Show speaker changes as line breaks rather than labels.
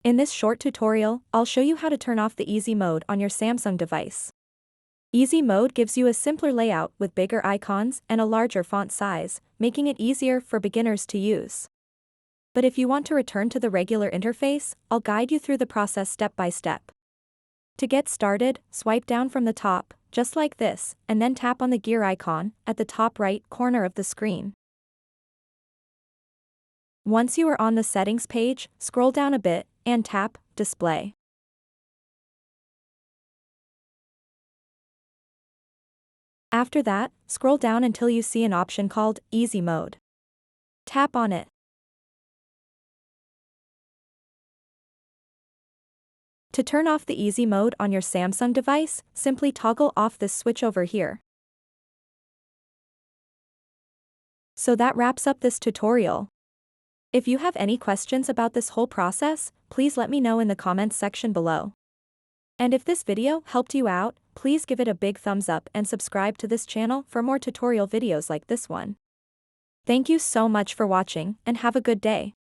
In this short tutorial, I'll show you how to turn off the easy mode on your Samsung device. Easy mode gives you a simpler layout with bigger icons and a larger font size, making it easier for beginners to use. But if you want to return to the regular interface, I'll guide you through the process step by step. To get started, swipe down from the top, just like this, and then tap on the gear icon at the top right corner of the screen. Once you are on the settings page, scroll down a bit and tap Display. After that, scroll down until you see an option called Easy Mode. Tap on it. To turn off the easy mode on your Samsung device, simply toggle off this switch over here. So that wraps up this tutorial. If you have any questions about this whole process, please let me know in the comments section below. And if this video helped you out, please give it a big thumbs up and subscribe to this channel for more tutorial videos like this one. Thank you so much for watching and have a good day.